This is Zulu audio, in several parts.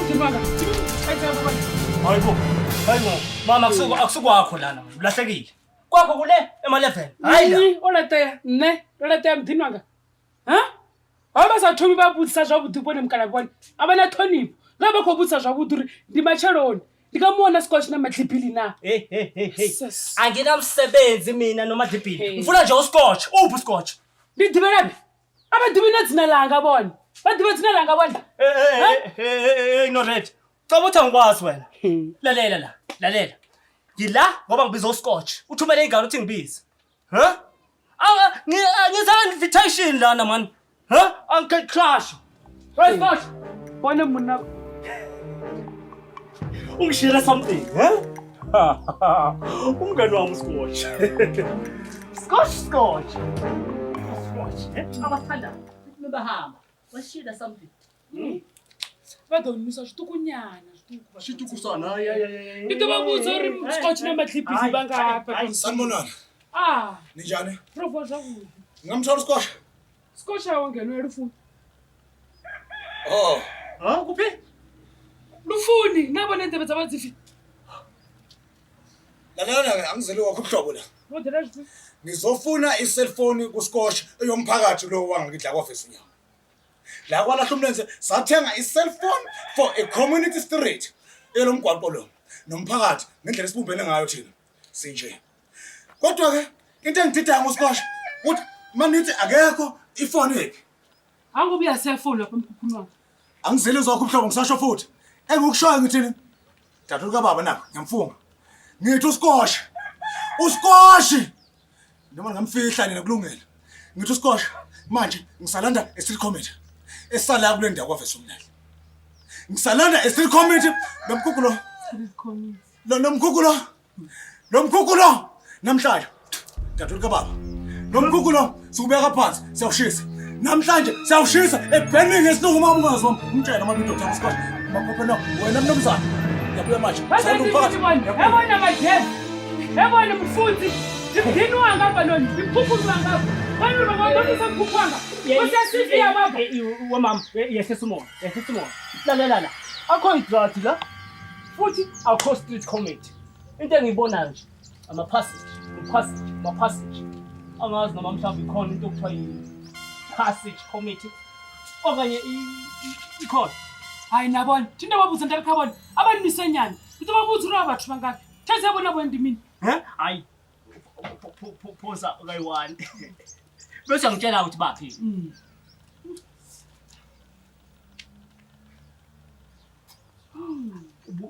Awungithimanga. Hayibo. Mama akusukwakho lana. Ulahlekile. Kwakho kule ema11. Hayi la. Olateya, ne, olateya mthinwanga. Ha? Aba sathomi ba butsa zwa butupone mkala bone. Abana thonipho. Ngabe kho butsa zwa buturi ndi macheloni. Ndikamona scotch na madlipili na. Hey. Anginamsebenzi mina noma dlipili. Ngifuna nje uscotch. Uphi scotch? Ndidibelapi? Abadibina dzina langa bona. Badibe dzina langa bona. No red. Cabutha ngikwazi wena. Lalela. Ngila ngoba ngibiza uscotch. Uthumele ingane uthi ngibize. Ha? Ngiza invitation lana man. Ha? Uncle Crash. Right scotch. Bona muna. Ungishira something, ha? Umngane wami scotch. Scotch. Abathanda. Nibahamba. Washira something. Badonisa xitukunyana, Xituku sana. Ya. Ndikababutsa uri scotch na madlipili bangapha. Sanibonani. Ninjani? Propose ukuthi. Ngamthola uSkosha. Skosha wongenwe elufuni. Kuphi? Lufuni, nabona indebe zabazifi. Lalela angizeli wakho ubuhlobo la. Modela nje. Ngizofuna iselfoni kuSkosha eyomphakathi lo wangidla kwafesi nyawo. La kwalahla umlenze sathenga iselfone for a community street. Elomgwaqo lo nomphakathi ngendlela esibumbene ngayo thina. Sinje. Kodwa ke into engididanga uSkosha uthi manithi akekho ifoni yephi. Angubuya cellphone lapha emkhukhulweni wakhe. Angizeli uzokho ubuhlobo ngisasho futhi. Engikushoyo ngithini? Daduluka baba nakho ngiyamfunga. Ngithi uSkosha. Noma ngamfihla nina kulungela. Ngithi uSkosha manje ngisalanda e-street committee. Esala kule ndawo kwafesa umnali. Ngisalanda e-street committee nomkhukhulo. Nomkhukhulo namhlanje. Daduluka baba. Nomkhukhulo sikubeka phansi siyawushisa. Namhlanje siyawushisa eBurning esilungu mabukazi wami. Umtshela amabido Thomas Scott. Maphopho wena mnumzana. Yabuya manje. Yabona majezi. Yabona mfuthi. Ndinwa ngapha lo ndikhukhulwa ngapha. Wena ngabona ukukhukhwanga. Usiyasifia baba. Mama, yesesimo. Lalela. Akho idraft la. Futhi akho street committee. Into engiyibona nje ama passage. Angazi noma mhlawumbe ikhona into okuthiwa passage committee. Okanye ikhona. Hayi nabona, thinta babuza ndakhabona. Abantu nisenyana. Into babuza uri abathu bangaphi. Thathe yabona bona mina. Hayi. Phosa kayi1. Bese ngitshela ukuthi baphi.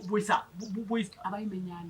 Buyisa abayimenyana.